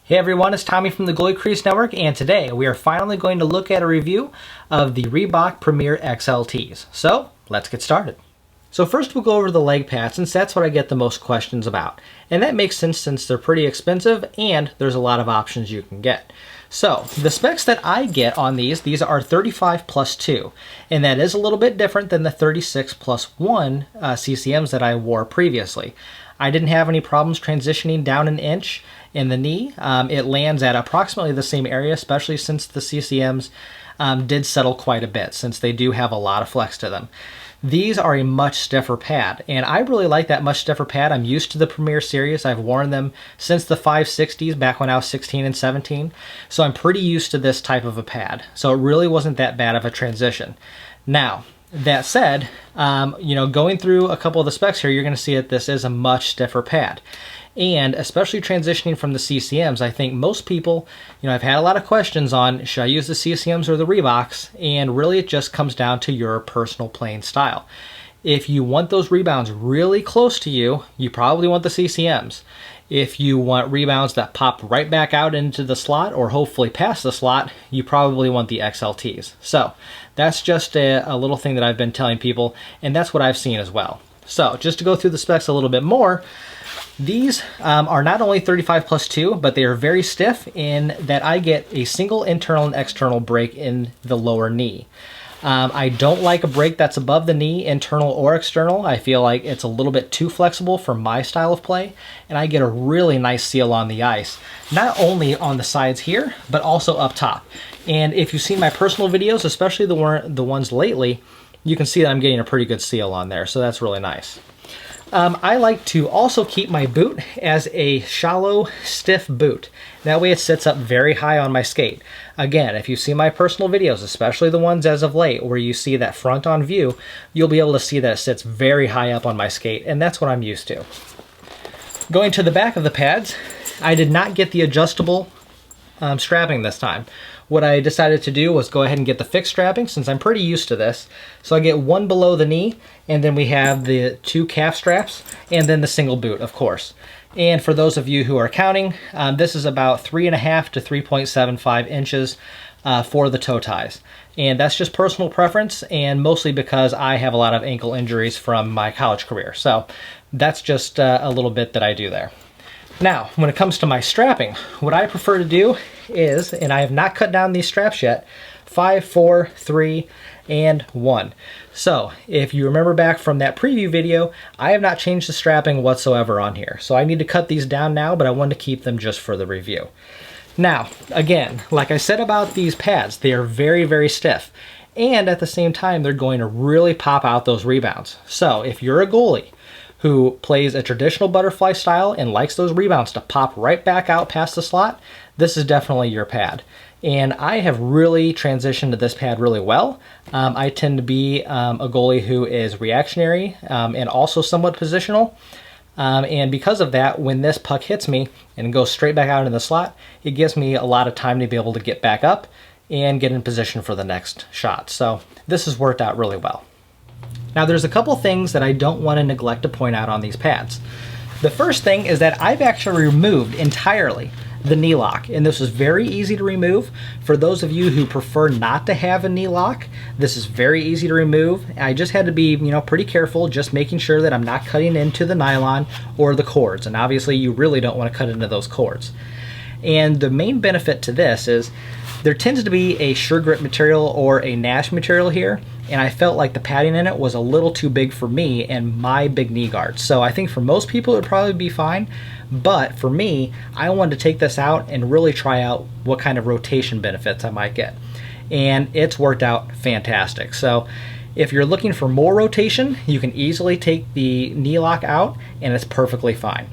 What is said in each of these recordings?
Hey everyone, it's Tommy from the Goalie Crease Network, and today we are finally going to look at a review of the Reebok Premier XLTs. So, let's get started. So first we'll go over the leg pads, since that's what I get the most questions about. And that makes sense since they're pretty expensive and there's a lot of options you can get. So, the specs that I get on these are 35 plus 2, and that is a little bit different than the 36 plus 1 CCMs that I wore previously. I didn't have any problems transitioning down an inch in the knee. It lands at approximately the same area, especially since the CCMs did settle quite a bit, since they do have a lot of flex to them. These are a much stiffer pad, and I really like that much stiffer pad. I'm used to the Premier series. I've worn them since the 560s, back when I was 16 and 17, so I'm pretty used to this type of a pad. So it really wasn't that bad of a transition. Now, that said, going through a couple of the specs here, you're going to see that this is a much stiffer pad. And especially transitioning from the CCMs, I think most people, I've had a lot of questions on, should I use the CCMs or the Reeboks? And really it just comes down to your personal playing style. If you want those rebounds really close to you, you probably want the CCMs. If you want rebounds that pop right back out into the slot or hopefully past the slot, you probably want the XLTs. So that's just a little thing that I've been telling people, and that's what I've seen as well. So just to go through the specs a little bit more, these are not only 35 plus 2, but they are very stiff in that I get a single internal and external break in the lower knee. I don't like a break that's above the knee, internal or external. I feel like it's a little bit too flexible for my style of play, and I get a really nice seal on the ice, not only on the sides here, but also up top. And if you've seen my personal videos, especially the ones lately, you can see that I'm getting a pretty good seal on there, so that's really nice. I like to also keep my boot as a shallow, stiff boot. That way it sits up very high on my skate. Again, if you see my personal videos, especially the ones as of late, where you see that front on view, you'll be able to see that it sits very high up on my skate, and that's what I'm used to. Going to the back of the pads, I did not get the adjustable strapping this time. What I decided to do was go ahead and get the fixed strapping, since I'm pretty used to this. So I get one below the knee, and then we have the 2 calf straps, and then the single boot, of course. And for those of you who are counting, this is about 3.5 to 3.75 inches for the toe ties. And that's just personal preference, and mostly because I have a lot of ankle injuries from my college career. So that's just a little bit that I do there. Now, when it comes to my strapping, what I prefer to do is, and I have not cut down these straps yet, 5, 4, 3, and 1. So, if you remember back from that preview video, I have not changed the strapping whatsoever on here. So I need to cut these down now, but I want to keep them just for the review. Now, again, like I said about these pads, they are very, very stiff. And at the same time, they're going to really pop out those rebounds. So, if you're a goalie who plays a traditional butterfly style and likes those rebounds to pop right back out past the slot, this is definitely your pad. And I have really transitioned to this pad really well. I tend to be a goalie who is reactionary and also somewhat positional. And because of that, when this puck hits me and goes straight back out into the slot, it gives me a lot of time to be able to get back up and get in position for the next shot. So this has worked out really well. Now there's a couple things that I don't want to neglect to point out on these pads. The first thing is that I've actually removed entirely the knee lock, and this is very easy to remove. For those of you who prefer not to have a knee lock, this is very easy to remove. I just had to be, pretty careful, just making sure that I'm not cutting into the nylon or the cords, and obviously you really don't want to cut into those cords. And the main benefit to this is there tends to be a sure grip material or a Nash material here, and I felt like the padding in it was a little too big for me and my big knee guards. So I think for most people it would probably be fine, but for me, I wanted to take this out and really try out what kind of rotation benefits I might get. And it's worked out fantastic. So if you're looking for more rotation, you can easily take the knee lock out and it's perfectly fine.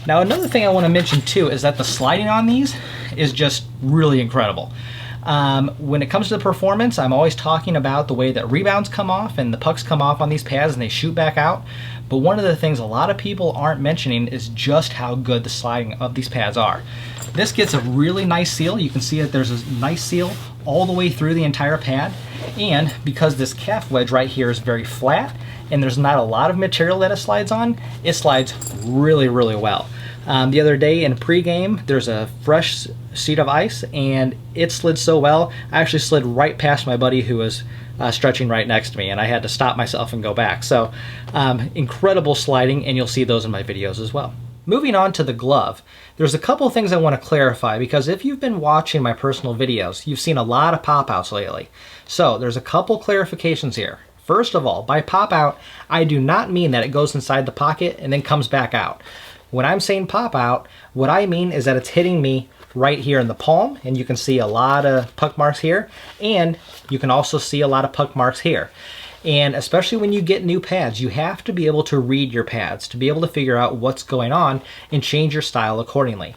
Now another thing I want to mention too is that the sliding on these is just really incredible. When it comes to the performance, I'm always talking about the way that rebounds come off and the pucks come off on these pads and they shoot back out. But one of the things a lot of people aren't mentioning is just how good the sliding of these pads are. This gets a really nice seal. You can see that there's a nice seal all the way through the entire pad. And because this calf wedge right here is very flat and there's not a lot of material that it slides on, it slides really, really well. The other day in pregame, there's a fresh sheet of ice, and it slid so well, I actually slid right past my buddy who was stretching right next to me, and I had to stop myself and go back. So incredible sliding, and you'll see those in my videos as well. Moving on to the glove, there's a couple things I want to clarify, because if you've been watching my personal videos, you've seen a lot of pop-outs lately. So there's a couple clarifications here. First of all, by pop-out, I do not mean that it goes inside the pocket and then comes back out. When I'm saying pop-out, what I mean is that it's hitting me right here in the palm, and you can see a lot of puck marks here, and you can also see a lot of puck marks here. And especially when you get new pads, you have to be able to read your pads to be able to figure out what's going on and change your style accordingly.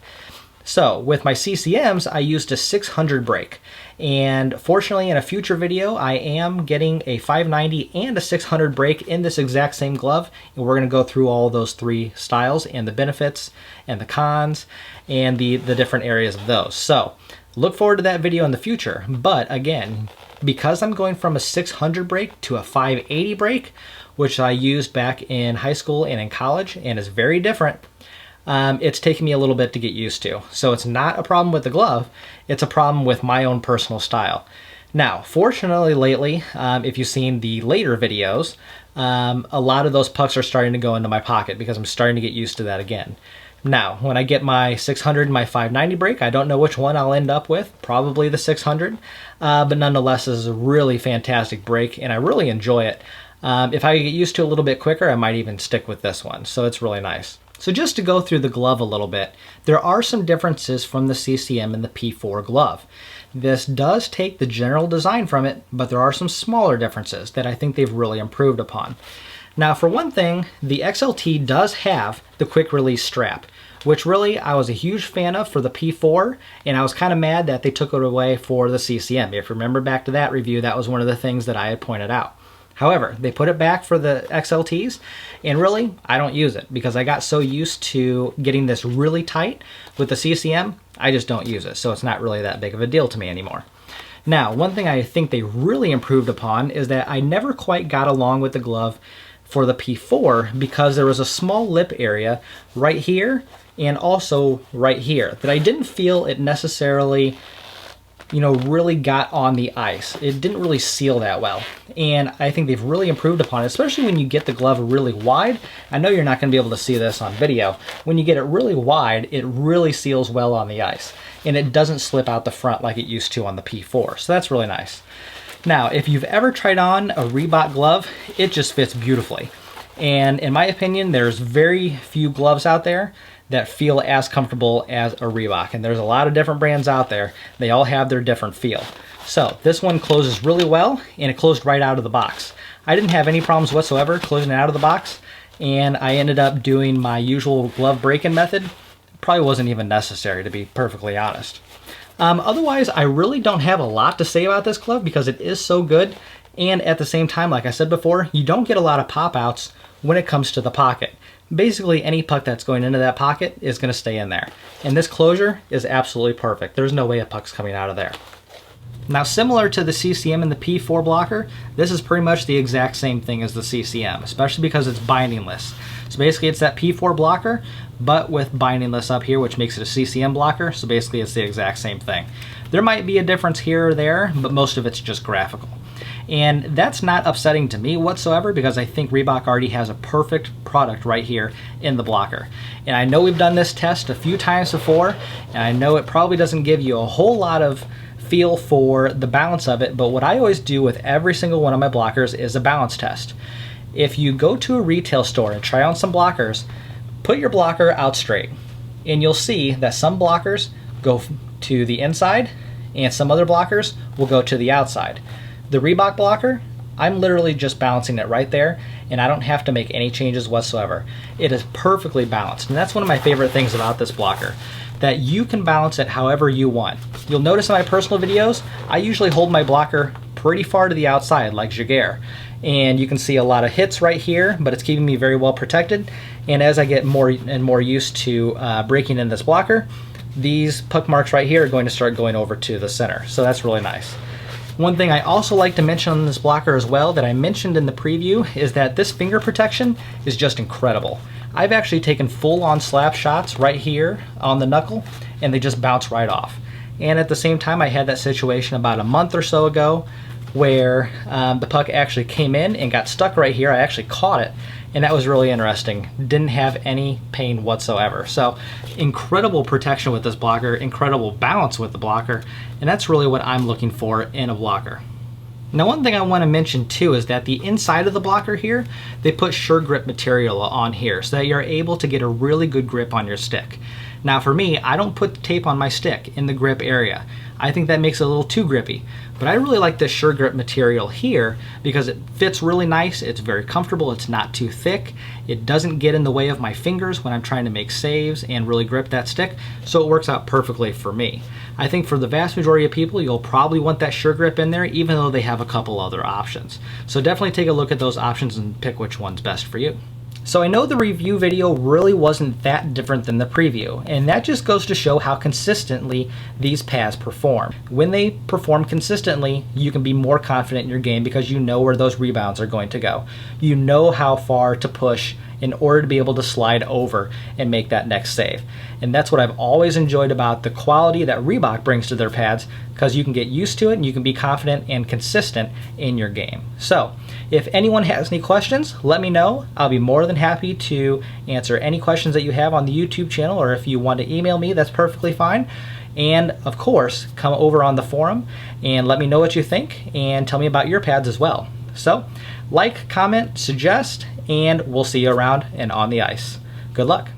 So with my CCMs, I used a 600 break. And fortunately, in a future video, I am getting a 590 and a 600 break in this exact same glove. And we're going to go through all those three styles and the benefits and the cons and the different areas of those. So look forward to that video in the future. But again, because I'm going from a 600 break to a 580 break, which I used back in high school and in college and is very different, it's taken me a little bit to get used to. So it's not a problem with the glove, it's a problem with my own personal style. Now, fortunately lately, if you've seen the later videos, a lot of those pucks are starting to go into my pocket because I'm starting to get used to that again. Now, when I get my 600 and my 590 break, I don't know which one I'll end up with, probably the 600, but nonetheless, this is a really fantastic break, and I really enjoy it. If I get used to it a little bit quicker, I might even stick with this one, so it's really nice. So just to go through the glove a little bit, there are some differences from the CCM and the P4 glove. This does take the general design from it, but there are some smaller differences that I think they've really improved upon. Now, for one thing, the XLT does have the quick release strap, which really I was a huge fan of for the P4, and I was kind of mad that they took it away for the CCM. If you remember back to that review, that was one of the things that I had pointed out. However, they put it back for the XLTs, and really, I don't use it because I got so used to getting this really tight with the CCM, I just don't use it, so it's not really that big of a deal to me anymore. Now, one thing I think they really improved upon is that I never quite got along with the glove for the P4 because there was a small lip area right here and also right here that I didn't feel it necessarily, really got on the ice. It didn't really seal that well. And I think they've really improved upon it, especially when you get the glove really wide. I know you're not going to be able to see this on video. When you get it really wide, it really seals well on the ice. And it doesn't slip out the front like it used to on the P4. So that's really nice. Now, if you've ever tried on a Reebok glove, it just fits beautifully. And in my opinion, there's very few gloves out there that feel as comfortable as a Reebok. And there's a lot of different brands out there. They all have their different feel. So this one closes really well, and it closed right out of the box. I didn't have any problems whatsoever closing it out of the box, and I ended up doing my usual glove break-in method. Probably wasn't even necessary, to be perfectly honest. Otherwise, I really don't have a lot to say about this glove because it is so good. And at the same time, like I said before, you don't get a lot of pop-outs when it comes to the pocket. Basically, any puck that's going into that pocket is going to stay in there. And this closure is absolutely perfect. There's no way a puck's coming out of there. Now, similar to the CCM and the P4 blocker, this is pretty much the exact same thing as the CCM, especially because it's bindingless. So basically, it's that P4 blocker, but with bindingless up here, which makes it a CCM blocker. So basically, it's the exact same thing. There might be a difference here or there, but most of it's just graphical. And that's not upsetting to me whatsoever because I think Reebok already has a perfect product right here in the blocker. And I know we've done this test a few times before, and I know it probably doesn't give you a whole lot of feel for the balance of it, but what I always do with every single one of my blockers is a balance test. If you go to a retail store and try on some blockers, put your blocker out straight, and you'll see that some blockers go to the inside and some other blockers will go to the outside. The Reebok blocker, I'm literally just balancing it right there, and I don't have to make any changes whatsoever. It is perfectly balanced, and that's one of my favorite things about this blocker, that you can balance it however you want. You'll notice in my personal videos, I usually hold my blocker pretty far to the outside, like Jaguar. And you can see a lot of hits right here, but it's keeping me very well protected. And as I get more and more used to breaking in this blocker, these puck marks right here are going to start going over to the center. So that's really nice. One thing I also like to mention on this blocker as well that I mentioned in the preview is that this finger protection is just incredible. I've actually taken full-on slap shots right here on the knuckle, and they just bounce right off. And at the same time, I had that situation about a month or so ago where the puck actually came in and got stuck right here. I actually caught it, and that was really interesting. Didn't have any pain whatsoever. So incredible protection with this blocker, incredible balance with the blocker, and that's really what I'm looking for in a blocker. Now, one thing I want to mention too is that the inside of the blocker here, they put sure grip material on here so that you're able to get a really good grip on your stick. Now for me, I don't put the tape on my stick in the grip area. I think that makes it a little too grippy. But I really like this sure grip material here because it fits really nice, it's very comfortable, it's not too thick, it doesn't get in the way of my fingers when I'm trying to make saves and really grip that stick, so it works out perfectly for me. I think for the vast majority of people, you'll probably want that sure grip in there even though they have a couple other options. So definitely take a look at those options and pick which one's best for you. So I know the review video really wasn't that different than the preview, and that just goes to show how consistently these pads perform. When they perform consistently, you can be more confident in your game because you know where those rebounds are going to go. You know how far to push in order to be able to slide over and make that next save. And that's what I've always enjoyed about the quality that Reebok brings to their pads, because you can get used to it and you can be confident and consistent in your game. So if anyone has any questions, let me know. I'll be more than happy to answer any questions that you have on the YouTube channel, or if you want to email me, that's perfectly fine. And of course, come over on the forum and let me know what you think and tell me about your pads as well. So like, comment, suggest, and we'll see you around and on the ice. Good luck.